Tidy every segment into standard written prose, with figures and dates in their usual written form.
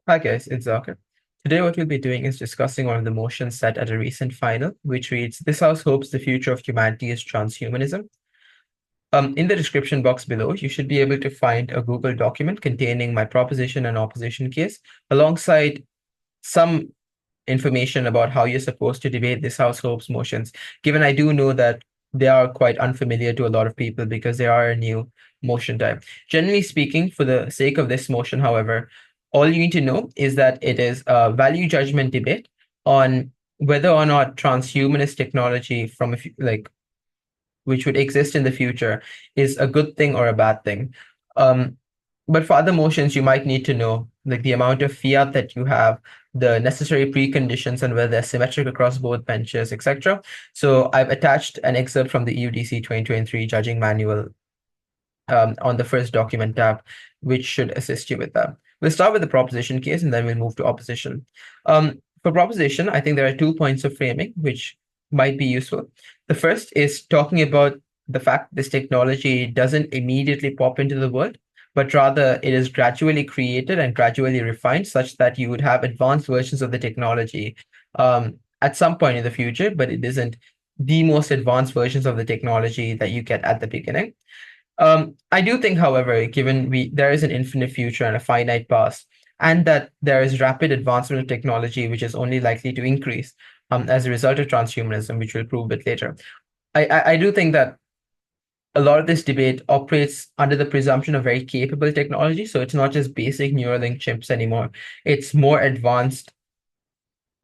Hi guys, it's Zaakir. Today what we'll be doing is discussing one of the motions set at a recent final, which reads, "This House hopes the future of humanity is transhumanism." In the description box below, you should be able to find a Google document containing my proposition and opposition case, alongside some information about how you're supposed to debate this House hopes motions, given I do know that they are quite unfamiliar to a lot of people because they are a new motion type. Generally speaking, for the sake of this motion, however, all you need to know is that it is a value judgment debate on whether or not transhumanist technology which would exist in the future is a good thing or a bad thing. Um, but for other motions, you might need to know like the amount of fiat that you have, the necessary preconditions, and whether they're symmetric across both benches, etc. So I've attached an excerpt from the EUDC 2023 judging manual on the first document tab, which should assist you with that. We'll start with the proposition case and then we'll move to opposition. For proposition, I think there are 2 points of framing which might be useful. The first is talking about the fact this technology doesn't immediately pop into the world, but rather it is gradually created and gradually refined such that you would have advanced versions of the technology at some point in the future, but it isn't the most advanced versions of the technology that you get at the beginning. I do think, however, given there is an infinite future and a finite past, and that there is rapid advancement of technology, which is only likely to increase as a result of transhumanism, which we'll prove a bit later. I do think that a lot of this debate operates under the presumption of very capable technology. So it's not just basic Neuralink chips anymore. It's more advanced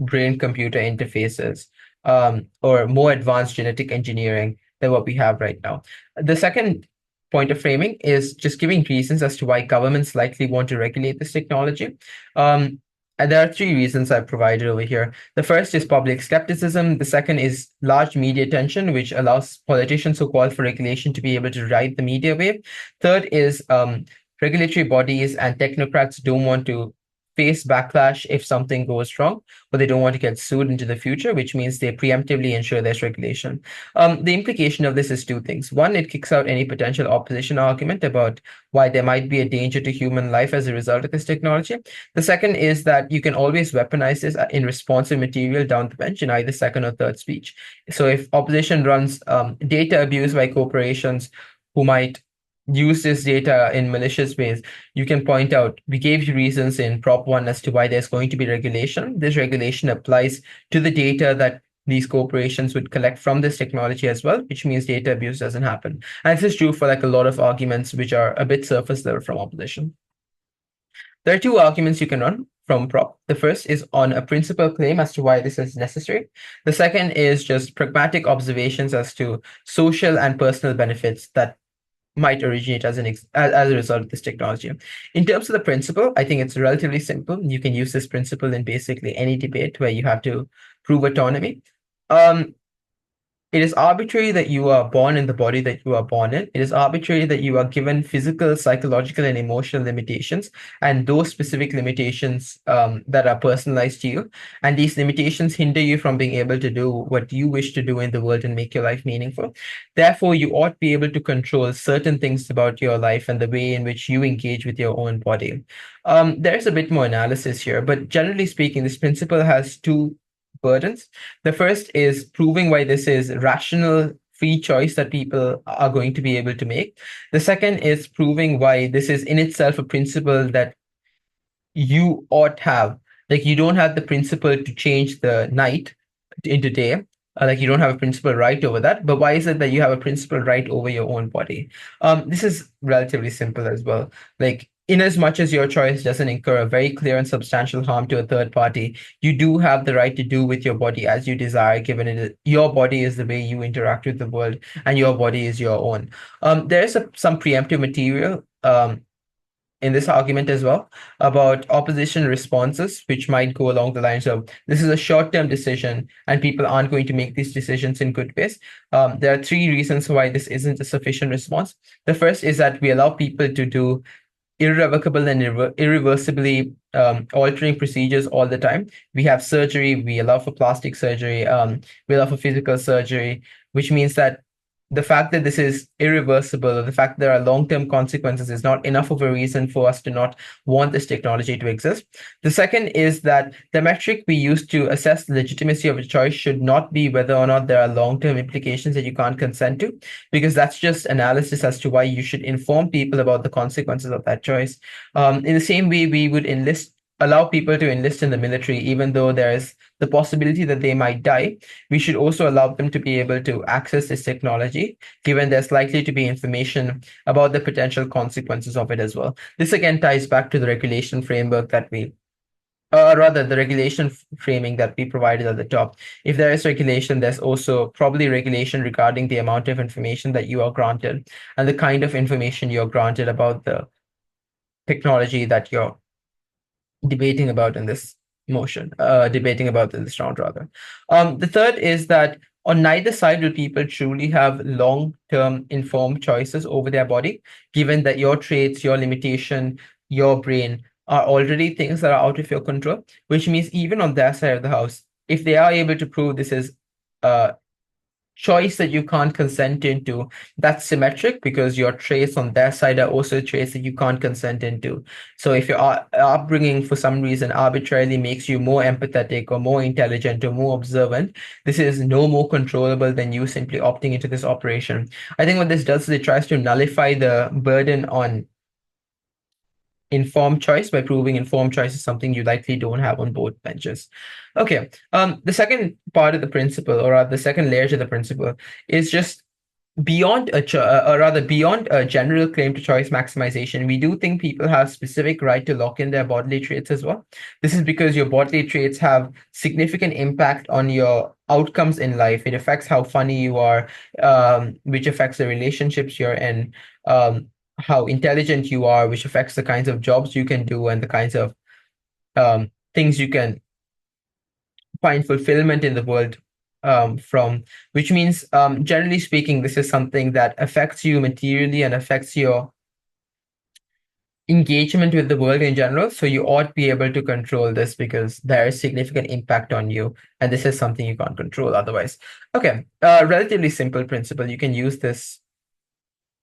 brain-computer interfaces or more advanced genetic engineering than what we have right now. The second point of framing is just giving reasons as to why governments likely want to regulate this technology. And there are 3 reasons I've provided over here. The first is public skepticism. The second is large media attention, which allows politicians who call for regulation to be able to ride the media wave. Third is regulatory bodies and technocrats don't want to face backlash if something goes wrong, but they don't want to get sued into the future, which means they preemptively ensure there's regulation. The implication of this is 2 things. One, it kicks out any potential opposition argument about why there might be a danger to human life as a result of this technology. The second is that you can always weaponize this in responsive material down the bench in either second or third speech. So if opposition runs data abuse by corporations who might use this data in malicious ways, you can point out, we gave you reasons in Prop 1 as to why there's going to be regulation. This regulation applies to the data that these corporations would collect from this technology as well, which means data abuse doesn't happen. And this is true for like a lot of arguments which are a bit surface level from opposition. There are 2 arguments you can run from prop. The first is on a principal claim as to why this is necessary. The second is just pragmatic observations as to social and personal benefits that might originate as a result of this technology. In terms of the principle, I think it's relatively simple. You can use this principle in basically any debate where you have to prove autonomy. It is arbitrary that you are born in the body that you are born in. It is arbitrary that you are given physical, psychological, and emotional limitations, and those specific limitations that are personalized to you. And these limitations hinder you from being able to do what you wish to do in the world and make your life meaningful. Therefore, you ought to be able to control certain things about your life and the way in which you engage with your own body. There's a bit more analysis here, but generally speaking, this principle has 2 burdens. The first is proving why this is rational free choice that people are going to be able to make. The second is proving why this is in itself a principle that you ought have. Like you don't have the principle to change the night into day. Like you don't have a principal right over that. But why is it that you have a principal right over your own body? This is relatively simple as well. Like in as much as your choice doesn't incur a very clear and substantial harm to a third party, you do have the right to do with your body as you desire, given your body is the way you interact with the world and your body is your own. There is some preemptive material in this argument as well about opposition responses, which might go along the lines of this is a short-term decision and people aren't going to make these decisions in good ways. There are 3 reasons why this isn't a sufficient response. The first is that we allow people to do irrevocable and irreversibly altering procedures all the time. We have surgery, we allow for plastic surgery, we allow for physical surgery, which means that the fact that this is irreversible, or the fact that there are long-term consequences, is not enough of a reason for us to not want this technology to exist. The second is that the metric we use to assess the legitimacy of a choice should not be whether or not there are long-term implications that you can't consent to, because that's just analysis as to why you should inform people about the consequences of that choice. In the same way, we would allow people to enlist in the military, even though there is the possibility that they might die. We should also allow them to be able to access this technology, given there's likely to be information about the potential consequences of it as well. This again ties back to the regulation framework that we rather the regulation framing that we provided at the top. If there is regulation, there's also probably regulation regarding the amount of information that you are granted and the kind of information you're granted about the technology that you're debating about in this debating about in this round rather. The third is that on neither side will people truly have long-term informed choices over their body, given that your traits, your limitation, your brain are already things that are out of your control, which means even on their side of the house, if they are able to prove this is choice that you can't consent into, that's symmetric because your traits on their side are also traits that you can't consent into. So if your upbringing for some reason arbitrarily makes you more empathetic or more intelligent or more observant, this is no more controllable than you simply opting into this operation. I think what this does is it tries to nullify the burden on informed choice by proving informed choice is something you likely don't have on both benches. Okay, the second part of the principle, or the second layer to the principle, is just beyond or rather beyond a general claim to choice maximization. We do think people have specific right to lock in their bodily traits as well. This is because your bodily traits have significant impact on your outcomes in life. It affects how funny you are, which affects the relationships you're in, how intelligent you are, which affects the kinds of jobs you can do and the kinds of things you can find fulfillment in the world from, which means, generally speaking, this is something that affects you materially and affects your engagement with the world in general. So you ought to be able to control this because there is significant impact on you, and this is something you can't control otherwise. Okay, relatively simple principle. You can use this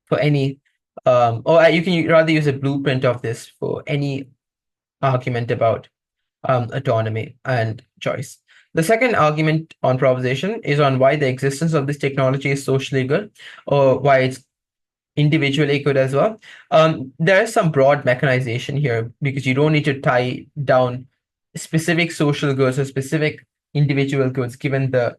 for any, or you can rather use a blueprint of this for any argument about autonomy and choice. The second argument on proposition is on why the existence of this technology is socially good, or why it's individually good as well. There is some broad mechanization here because you don't need to tie down specific social goods or specific individual goods, given the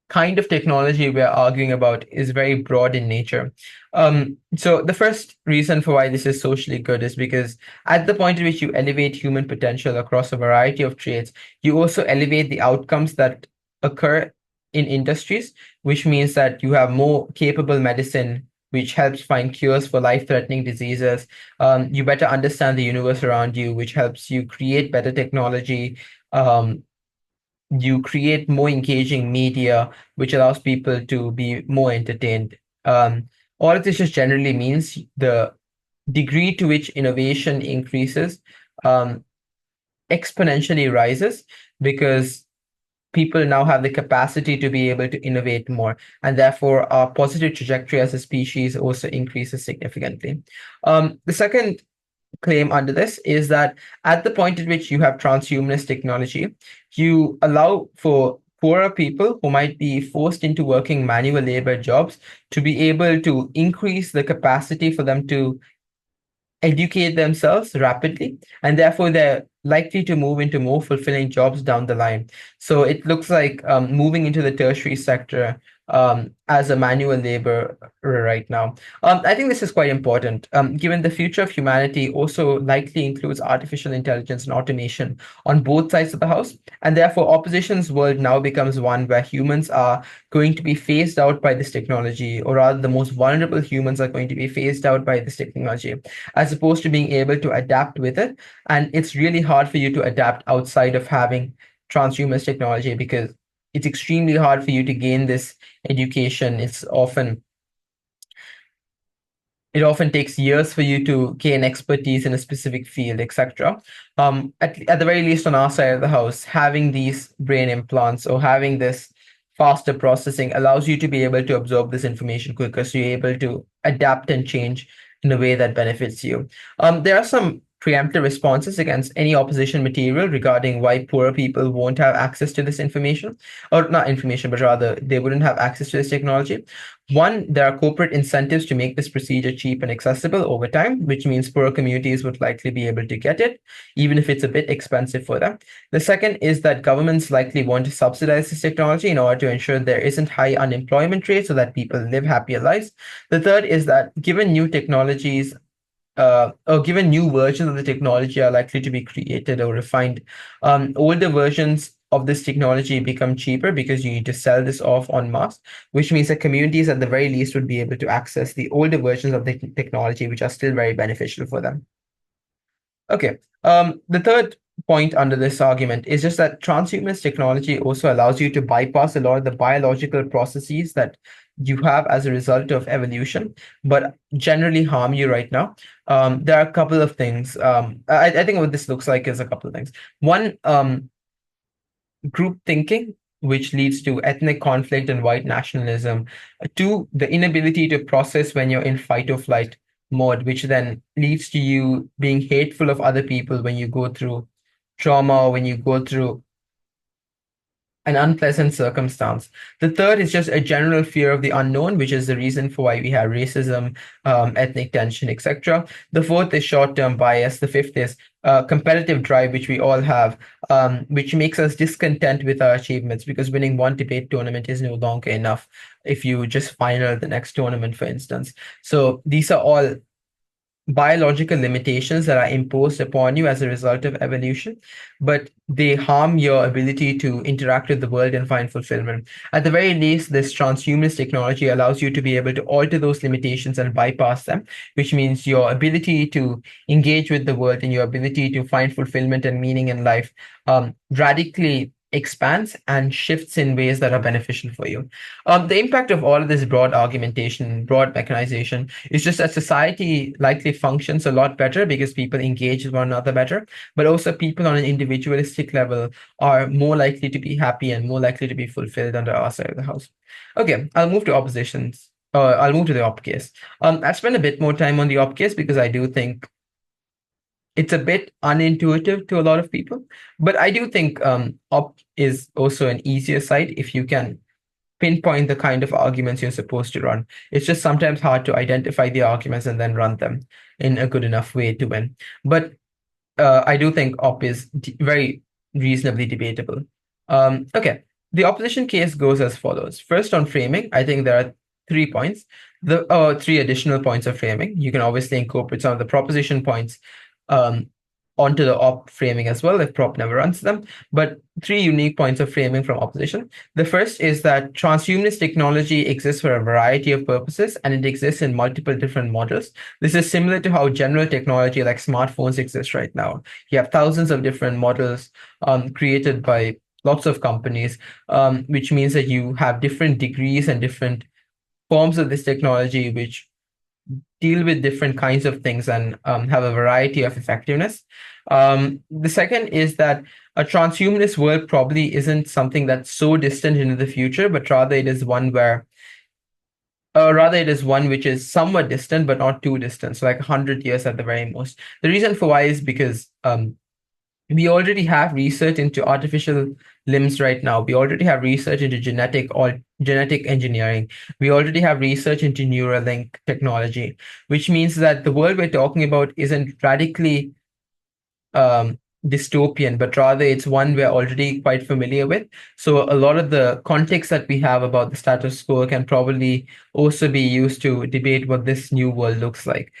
kind of technology we're arguing about is very broad in nature. So the first reason for why this is socially good is because at the point at which you elevate human potential across a variety of traits, you also elevate the outcomes that occur in industries, which means that you have more capable medicine, which helps find cures for life-threatening diseases. You better understand the universe around you, which helps you create better technology. You create more engaging media, which allows people to be more entertained. All of this just generally means the degree to which innovation increases exponentially rises because people now have the capacity to be able to innovate more, and therefore our positive trajectory as a species also increases significantly. The second claim under this is that at the point at which you have transhumanist technology, you allow for poorer people who might be forced into working manual labor jobs to be able to increase the capacity for them to educate themselves rapidly, and therefore they're likely to move into more fulfilling jobs down the line. So it looks like moving into the tertiary sector as a manual labor right now. I think this is quite important, given the future of humanity also likely includes artificial intelligence and automation on both sides of the house, and therefore opposition's world now becomes one where humans are going to be phased out by this technology, or rather the most vulnerable humans are going to be phased out by this technology, as opposed to being able to adapt with it. And it's really hard for you to adapt outside of having transhumanist technology because it's extremely hard for you to gain this education. It often takes years for you to gain expertise in a specific field, etc. At the very least, on our side of the house, having these brain implants or having this faster processing allows you to be able to absorb this information quicker, so you're able to adapt and change in a way that benefits you. There are some preemptive responses against any opposition material regarding why poor people won't have access to this information, or not information, but rather they wouldn't have access to this technology. One, there are corporate incentives to make this procedure cheap and accessible over time, which means poorer communities would likely be able to get it, even if it's a bit expensive for them. The second is that governments likely want to subsidize this technology in order to ensure there isn't high unemployment rate so that people live happier lives. The third is that given new technologies or given new versions of the technology are likely to be created or refined, older versions of this technology become cheaper because you need to sell this off en masse, which means that communities at the very least would be able to access the older versions of the technology, which are still very beneficial for them. Okay. The third point under this argument is just that transhumanist technology also allows you to bypass a lot of the biological processes that you have as a result of evolution, but generally harm you right now. There are a couple of things. I think what this looks like is a couple of things. One, group thinking, which leads to ethnic conflict and white nationalism. Two, the inability to process when you're in fight or flight mode, which then leads to you being hateful of other people when you go through trauma or when you go through an unpleasant circumstance. The third is just a general fear of the unknown, which is the reason for why we have racism, ethnic tension, etc. The fourth is short-term bias. The fifth is competitive drive, which we all have, which makes us discontent with our achievements because winning one debate tournament is no longer enough if you just final the next tournament, for instance. So these are all biological limitations that are imposed upon you as a result of evolution, but they harm your ability to interact with the world and find fulfillment. At the very least, this transhumanist technology allows you to be able to alter those limitations and bypass them, which means your ability to engage with the world and your ability to find fulfillment and meaning in life radically expands and shifts in ways that are beneficial for you. The impact of all of this broad argumentation, broad mechanization, is just that society likely functions a lot better because people engage with one another better, but also people on an individualistic level are more likely to be happy and more likely to be fulfilled under our side of the house. Okay, I'll move to oppositions. I'll move to the op case. I spent a bit more time on the op case because I do think it's a bit unintuitive to a lot of people, but I do think op is also an easier site if you can pinpoint the kind of arguments you're supposed to run. It's just sometimes hard to identify the arguments and then run them in a good enough way to win. But I do think op is very reasonably debatable. Okay, the opposition case goes as follows. First, on framing, I think there are 3 points. Three additional points of framing. You can obviously incorporate some of the proposition points onto the op framing as well if prop never runs them. But three unique points of framing from opposition. The first is that transhumanist technology exists for a variety of purposes and it exists in multiple different models. This is similar to how general technology like smartphones exist right now. You have thousands of different models created by lots of companies, which means that you have different degrees and different forms of this technology which deal with different kinds of things and have a variety of effectiveness. The second is that a transhumanist world probably isn't something that's so distant into the future, but rather it is one which is somewhat distant, but not too distant. So like 100 years at the very most. The reason for why is because we already have research into artificial limbs right now. We already have research into genetic engineering. We already have research into Neuralink technology, which means that the world we're talking about isn't radically dystopian, but rather it's one we're already quite familiar with. So a lot of the context that we have about the status quo can probably also be used to debate what this new world looks like.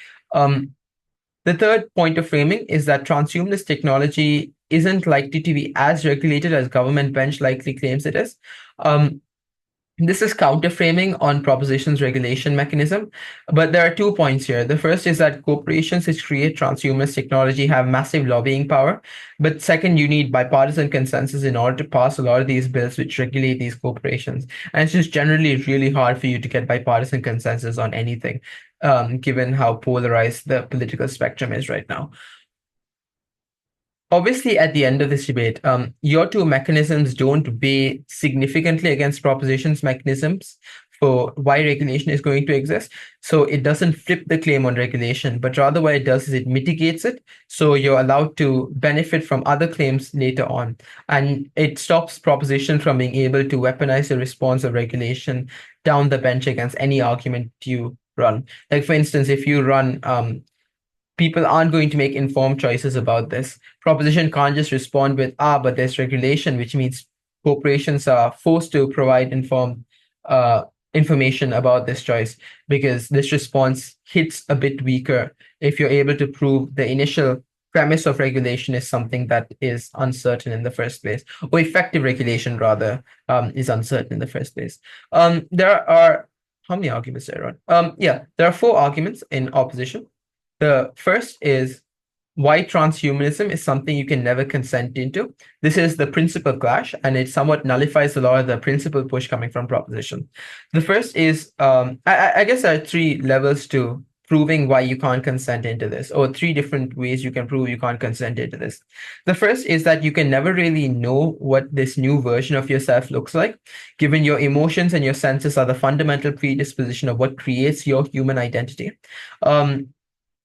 The third point of framing is that transhumanist technology isn't likely to be as regulated as government bench likely claims it is. This is counter-framing on proposition's regulation mechanism, but there are 2 points here. The first is that corporations which create transhumanist technology have massive lobbying power, but second, you need bipartisan consensus in order to pass a lot of these bills which regulate these corporations. And it's just generally really hard for you to get bipartisan consensus on anything, given how polarized the political spectrum is right now. obviously, at the end of this debate, your two mechanisms don't weigh significantly against propositions mechanisms for why regulation is going to exist. So it doesn't flip the claim on regulation, but rather what it does is it mitigates it. So you're allowed to benefit from other claims later on. And it stops proposition from being able to weaponize the response of regulation down the bench against any argument you run. Like, for instance, if you run people aren't going to make informed choices about this. Proposition can't just respond with, but there's regulation, which means corporations are forced to provide informed information about this choice, because this response hits a bit weaker if you're able to prove the initial premise of regulation is something that is uncertain in the first place, or effective regulation rather is uncertain in the first place. There are how many arguments there are? Yeah, there are four arguments in opposition. The first is why transhumanism is something you can never consent into. This is the principal clash, and it somewhat nullifies a lot of the principal push coming from proposition. The first is, I guess there are three levels to proving why you can't consent into this, or three different ways you can prove you can't consent into this. The first is that you can never really know what this new version of yourself looks like, given your emotions and your senses are the fundamental predisposition of what creates your human identity.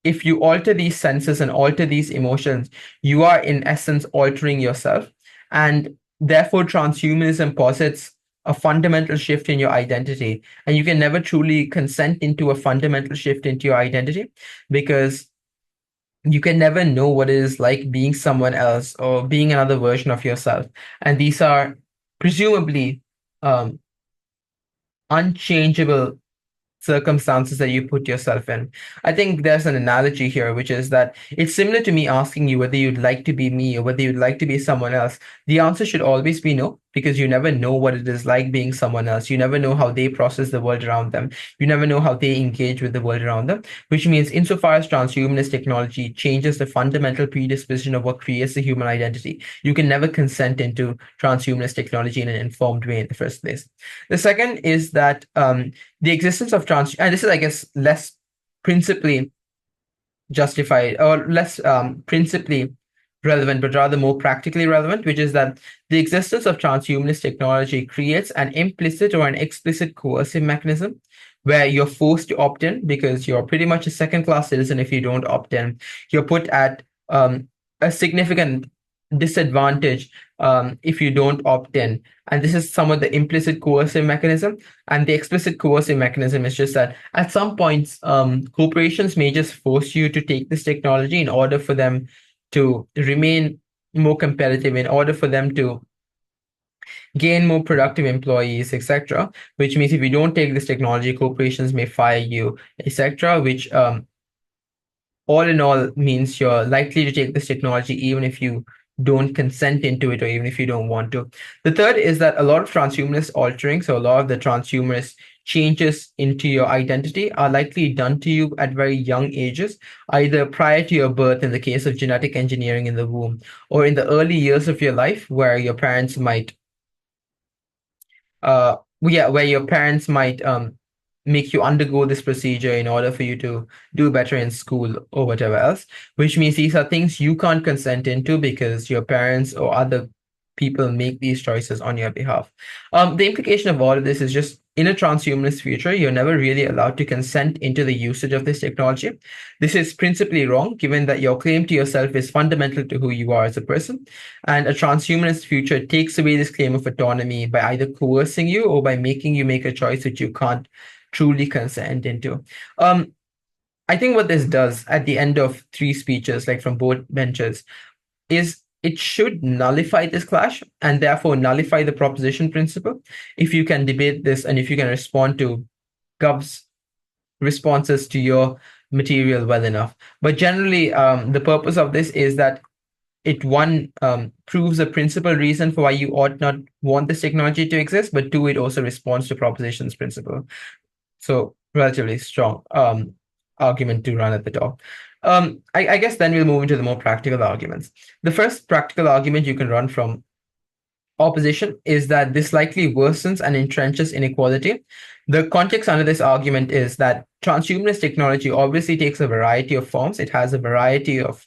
If you alter these senses and alter these emotions, you are in essence altering yourself. And therefore, transhumanism posits a fundamental shift in your identity. And you can never truly consent into a fundamental shift into your identity, because you can never know what it is like being someone else or being another version of yourself. And these are presumably um, unchangeable circumstances that you put yourself in. I think there's an analogy here, which is that it's similar to me asking you whether you'd like to be me or whether you'd like to be someone else. The answer should always be no, because you never know what it is like being someone else. You never know how they process the world around them. You never know how they engage with the world around them, which means insofar as transhumanist technology changes the fundamental predisposition of what creates the human identity, you can never consent into transhumanist technology in an informed way in the first place. The second is that the existence of and this is, I guess, less principally justified or less principally relevant, but rather more practically relevant, which is that the existence of transhumanist technology creates an implicit or an explicit coercive mechanism where you're forced to opt in because you're pretty much a second-class citizen if you don't opt in. You're put at a significant disadvantage if you don't opt in. And this is somewhat the implicit coercive mechanism. And the explicit coercive mechanism is just that at some points, corporations may just force you to take this technology in order for them to remain more competitive, in order for them to gain more productive employees, etc. Which means if you don't take this technology, corporations may fire you, etc. Which all in all means you're likely to take this technology even if you don't consent into it or even if you don't want to. The third is that a lot of transhumanist altering, so a lot of the transhumanist changes into your identity are likely done to you at very young ages, either prior to your birth in the case of genetic engineering in the womb, or in the early years of your life where your parents might where your parents might make you undergo this procedure in order for you to do better in school or whatever else, which means these are things you can't consent into because your parents or other people make these choices on your behalf. The implication of all of this is just in a transhumanist future, you're never really allowed to consent into the usage of this technology. This is principally wrong, given that your claim to yourself is fundamental to who you are as a person. And a transhumanist future takes away this claim of autonomy by either coercing you or by making you make a choice that you can't truly consent into. I think what this does at the end of three speeches, like from both benches, is it should nullify this clash and therefore nullify the proposition principle if you can debate this and if you can respond to Gov's responses to your material well enough. But generally, the purpose of this is that it proves a principal reason for why you ought not want this technology to exist, but two, it also responds to proposition's principle. So relatively strong argument to run at the top. I guess then we'll move into the more practical arguments. The first practical argument you can run from opposition is that this likely worsens and entrenches inequality. The context under this argument is that transhumanist technology obviously takes a variety of forms. It has a variety of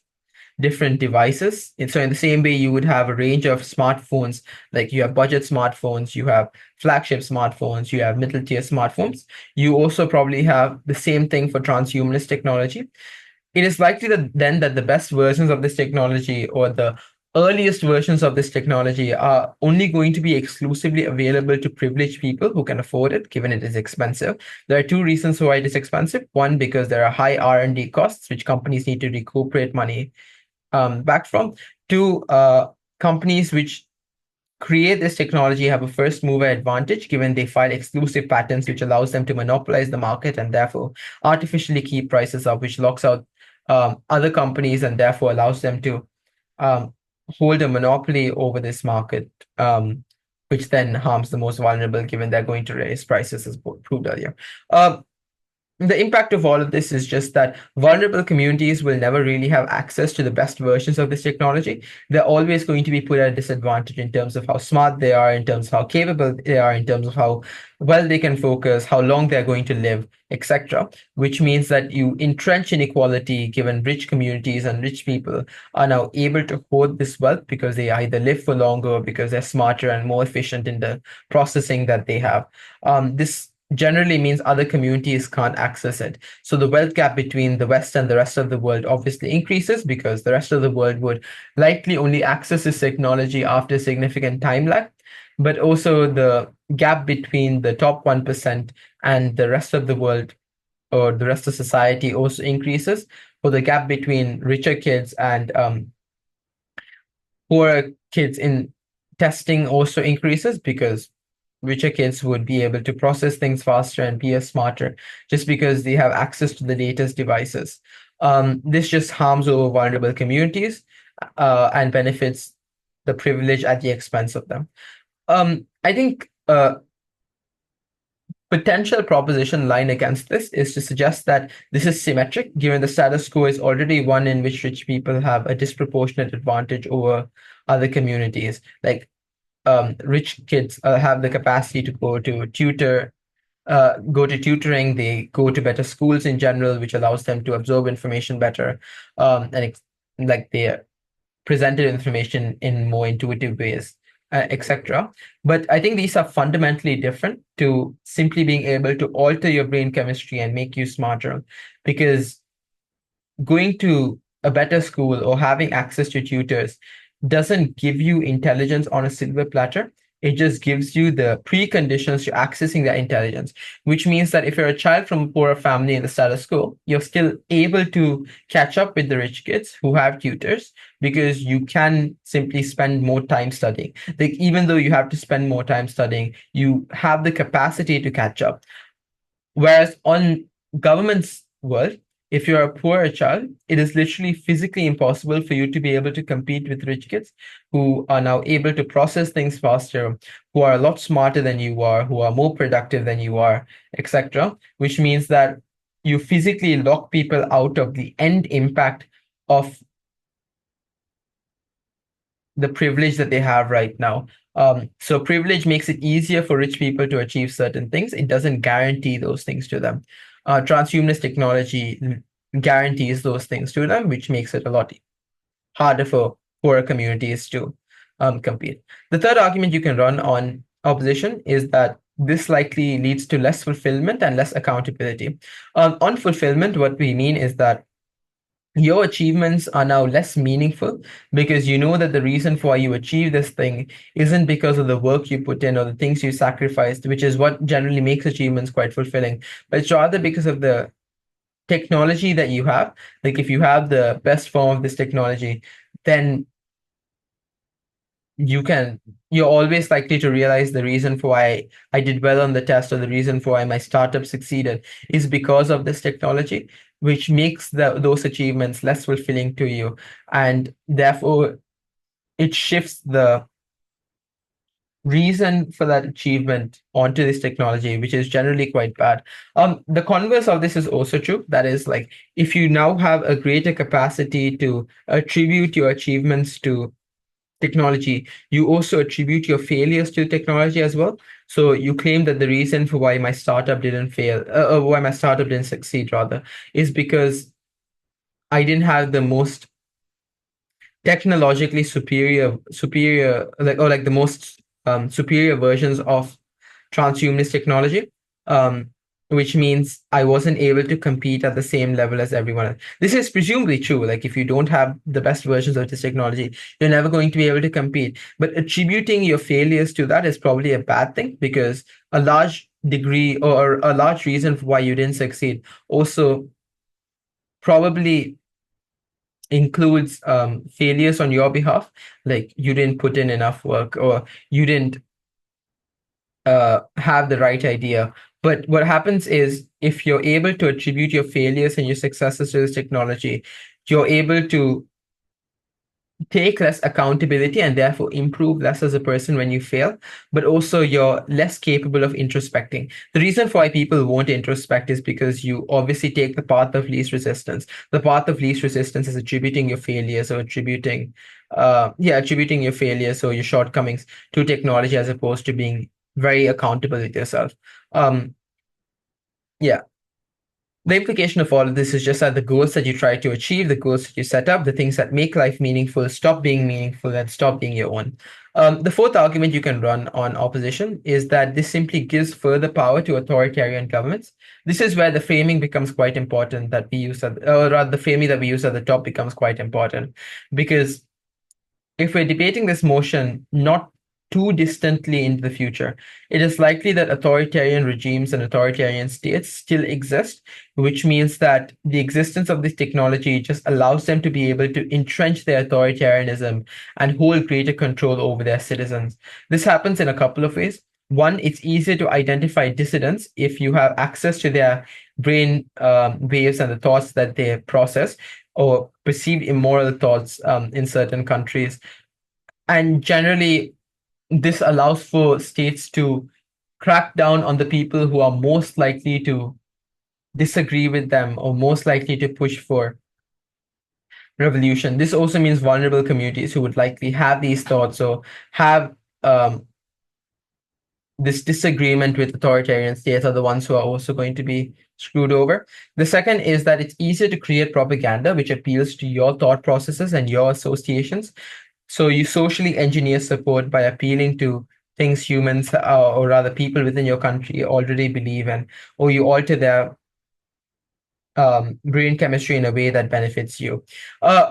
different devices. And so in the same way, you would have a range of smartphones, like you have budget smartphones, you have flagship smartphones, you have middle tier smartphones. You also probably have the same thing for transhumanist technology. It is likely that then that the best versions of this technology or the earliest versions of this technology are only going to be exclusively available to privileged people who can afford it, given it is expensive. There are two reasons why it is expensive. One, because there are high R&D costs, which companies need to recuperate money back from. Two, companies which create this technology have a first mover advantage, given they file exclusive patents, which allows them to monopolize the market and therefore artificially keep prices up, which locks out other companies and therefore allows them to um, hold a monopoly over this market, which then harms the most vulnerable, given they're going to raise prices, as proved earlier. The impact of all of this is just that vulnerable communities will never really have access to the best versions of this technology. They're always going to be put at a disadvantage in terms of how smart they are, in terms of how capable they are, in terms of how well they can focus, how long they're going to live, etc. Which means that you entrench inequality, given rich communities and rich people are now able to hoard this wealth because they either live for longer or because they're smarter and more efficient in the processing that they have. This generally means other communities can't access it. So the wealth gap between the West and the rest of the world obviously increases, because the rest of the world would likely only access this technology after significant time lag. But also the gap between the top 1% and the rest of the world or the rest of society also increases. Or the gap between richer kids and poorer kids in testing also increases, because richer kids would be able to process things faster and be smarter just because they have access to the latest devices. This just harms over vulnerable communities and benefits the privileged at the expense of them. I think potential proposition line against this is to suggest that this is symmetric, given the status quo is already one in which rich people have a disproportionate advantage over other communities. Like rich kids have the capacity to go to tutoring. They go to better schools in general, which allows them to absorb information better, and like they presented information in more intuitive ways, etc. But I think these are fundamentally different to simply being able to alter your brain chemistry and make you smarter, because going to a better school or having access to tutors doesn't give you intelligence on a silver platter. It just gives you the preconditions to accessing that intelligence, which means that if you're a child from a poorer family in the status quo, you're still able to catch up with the rich kids who have tutors, because you can simply spend more time studying. Like, even though you have to spend more time studying, you have the capacity to catch up. Whereas on government's world, if you're a poor child, it is literally physically impossible for you to be able to compete with rich kids who are now able to process things faster, who are a lot smarter than you are, who are more productive than you are, etc. Which means that you physically lock people out of the end impact of the privilege that they have right now. So privilege makes it easier for rich people to achieve certain things. It doesn't guarantee those things to them. Transhumanist technology guarantees those things to them, which makes it a lot harder for poorer communities to compete. The third argument you can run on opposition is that this likely leads to less fulfillment and less accountability. On fulfillment, what we mean is that your achievements are now less meaningful, because you know that the reason for why you achieve this thing isn't because of the work you put in or the things you sacrificed, which is what generally makes achievements quite fulfilling, but it's rather because of the technology that you have. Like, if you have the best form of this technology, then you're always likely to realize the reason for why I did well on the test, or the reason for why my startup succeeded, is because of this technology, which makes those achievements less fulfilling to you. And therefore, it shifts the reason for that achievement onto this technology, which is generally quite bad. The converse of this is also true. That is, like, if you now have a greater capacity to attribute your achievements to technology, you also attribute your failures to technology as well. So you claim that the reason for why my startup didn't fail, why my startup didn't succeed rather, is because I didn't have the most technologically superior, like the most superior versions of transhumanist technology, um, which means I wasn't able to compete at the same level as everyone else. This is presumably true. Like, if you don't have the best versions of this technology, you're never going to be able to compete. But attributing your failures to that is probably a bad thing, because a large degree or a large reason for why you didn't succeed also probably includes failures on your behalf, like you didn't put in enough work, or you didn't have the right idea. But what happens is, if you're able to attribute your failures and your successes to this technology, you're able to take less accountability and therefore improve less as a person when you fail, but also you're less capable of introspecting. The reason for why people won't introspect is because you obviously take the path of least resistance. The path of least resistance is attributing your failures, or attributing your failures or your shortcomings to technology, as opposed to being very accountable with yourself. Um, yeah. The implication of all of this is just that the goals that you try to achieve, the goals that you set up, the things that make life meaningful, stop being meaningful and stop being your own. The fourth argument you can run on opposition is that this simply gives further power to authoritarian governments. This is where the framing becomes quite important that we use, or rather, the framing that we use at the top becomes quite important, because if we're debating this motion not too distantly into the future, it is likely that authoritarian regimes and authoritarian states still exist, which means that the existence of this technology just allows them to be able to entrench their authoritarianism and hold greater control over their citizens. This happens in a couple of ways. One, it's easier to identify dissidents if you have access to their brain waves and the thoughts that they process, or perceived immoral thoughts in certain countries. And generally, this allows for states to crack down on the people who are most likely to disagree with them or most likely to push for revolution. This also means vulnerable communities who would likely have these thoughts or have this disagreement with authoritarian states are the ones who are also going to be screwed over. The second is that it's easier to create propaganda which appeals to your thought processes and your associations. So you socially engineer support by appealing to things humans, or rather people within your country, already believe in, or you alter their brain chemistry in a way that benefits you.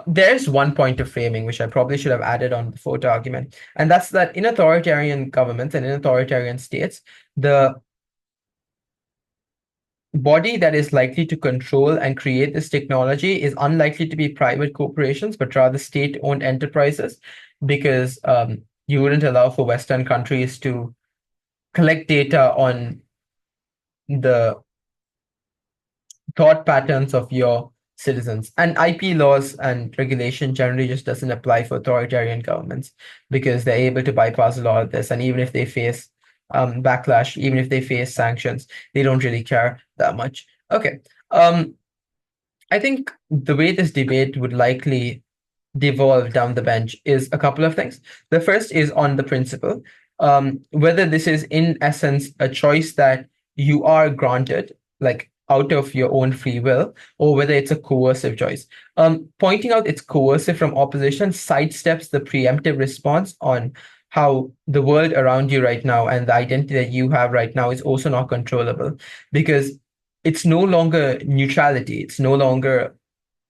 There's one point of framing which I probably should have added on the fourth argument, and that's that in authoritarian governments and in authoritarian states, the body that is likely to control and create this technology is unlikely to be private corporations, but rather state-owned enterprises, because you wouldn't allow for Western countries to collect data on the thought patterns of your citizens. And IP laws and regulation generally just doesn't apply for authoritarian governments, because they're able to bypass a lot of this. And even if they face backlash, even if they face sanctions, they don't really care that much. Okay. I think the way this debate would likely devolve down the bench is a couple of things. The first is on the principle, whether this is in essence a choice that you are granted, like out of your own free will, or whether it's a coercive choice. Pointing out it's coercive from opposition sidesteps the preemptive response on how the world around you right now and the identity that you have right now is also not controllable, because it's no longer neutrality. It's no longer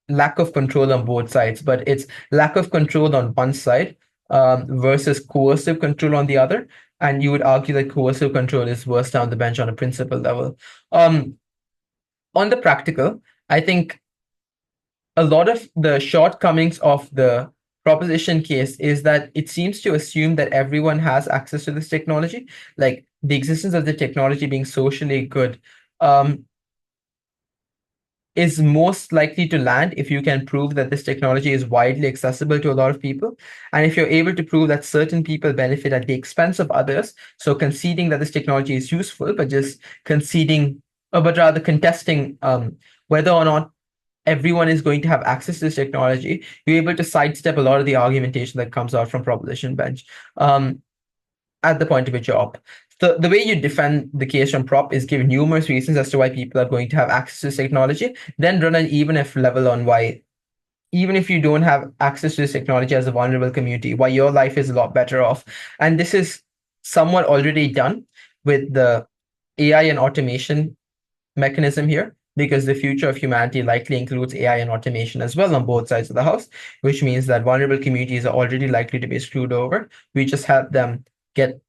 lack of control on both sides, but it's lack of control on one side versus coercive control on the other. And you would argue that coercive control is worse down the bench on a principle level. On the practical, I think a lot of the shortcomings of the proposition case is that it seems to assume that everyone has access to this technology, like the existence of the technology being socially good. Is most likely to land if you can prove that this technology is widely accessible to a lot of people. And if you're able to prove that certain people benefit at the expense of others, so conceding that this technology is useful, but just conceding, but rather contesting whether or not everyone is going to have access to this technology, you're able to sidestep a lot of the argumentation that comes out from proposition bench at the point of which you're up. The way you defend the case from prop is give numerous reasons as to why people are going to have access to this technology, then run an even if level on why even if you don't have access to this technology as a vulnerable community, why your life is a lot better off. And this is somewhat already done with the AI and automation mechanism here, because the future of humanity likely includes AI and automation as well on both sides of the house, which means that vulnerable communities are already likely to be screwed over. We just help them get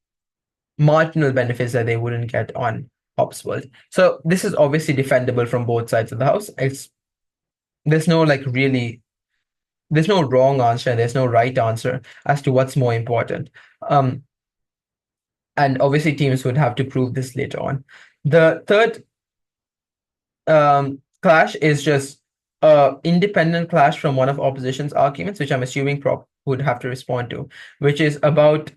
marginal benefits that they wouldn't get on ops world. So this is obviously defendable from both sides of the house. There's no like really there's no wrong answer, there's no right answer as to what's more important. Um, and obviously teams would have to prove this later on. The third clash is just independent clash from one of opposition's arguments, which I'm assuming prop would have to respond to, which is about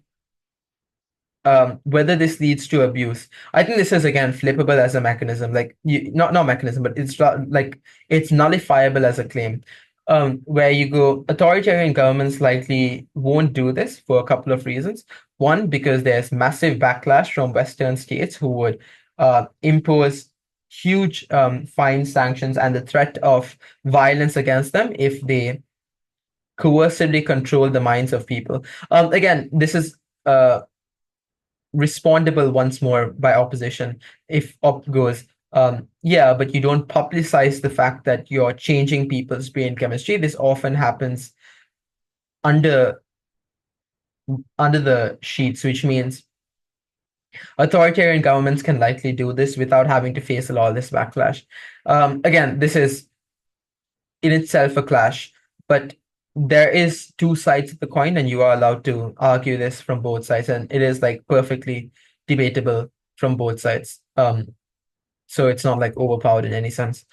whether this leads to abuse. I think this is again flippable as a mechanism, like not mechanism, but it's like it's nullifiable as a claim. Where you go, authoritarian governments likely won't do this for a couple of reasons. One, because there's massive backlash from Western states who would impose huge fine sanctions and the threat of violence against them if they coercively control the minds of people. Again, this is respondable once more by opposition if op goes, yeah, but you don't publicize the fact that you're changing people's brain chemistry. This often happens under the sheets, which means authoritarian governments can likely do this without having to face a lot of this backlash. Again, this is in itself a clash, but there is two sides of the coin, and you are allowed to argue this from both sides, and it is like perfectly debatable from both sides. So it's not like overpowered in any sense.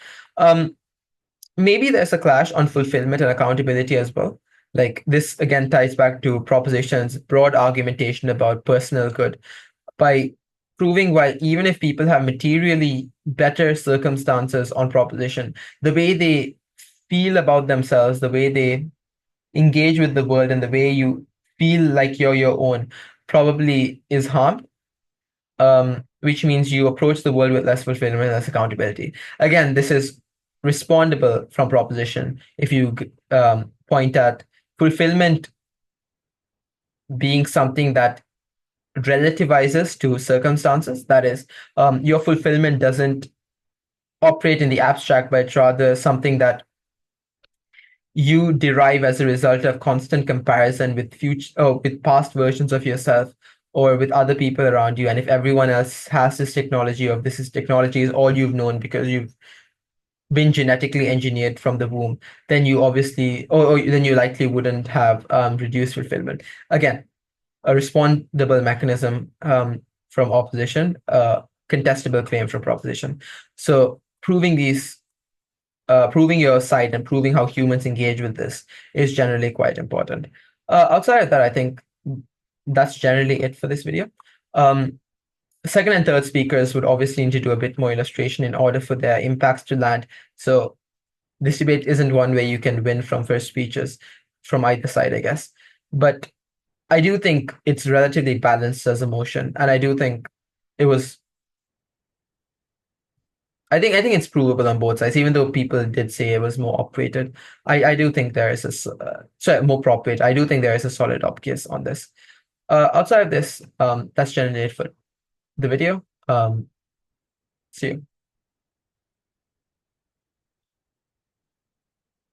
Maybe there's a clash on fulfillment and accountability as well. Like this again ties back to proposition's broad argumentation about personal good by proving why even if people have materially better circumstances on proposition, the way they feel about themselves, the way they engage with the world, and the way you feel like you're your own probably is harmed, which means you approach the world with less fulfillment, less accountability. Again, this is respondable from proposition if you point at fulfillment being something that relativizes to circumstances. That is, your fulfillment doesn't operate in the abstract, but rather something that you derive as a result of constant comparison with with past versions of yourself or with other people around you. And if everyone else has this technology, or this is technology is all you've known because you've been genetically engineered from the womb, then you obviously, or then you likely wouldn't have reduced fulfillment. Again, a respondable mechanism from opposition, contestable claim from proposition. So proving your side and proving how humans engage with this is generally quite important. Outside of that, I think that's generally it for this video. Second and third speakers would obviously need to do a bit more illustration in order for their impacts to land. So this debate isn't one where you can win from first speeches from either side, I guess. But I do think it's relatively balanced as a motion, and I do think it was. I think it's provable on both sides, even though people did say it was more operated. I do think there is sorry, more prop weight. I do think there is a solid op case on this. Outside of this, that's generally it for the video. See you.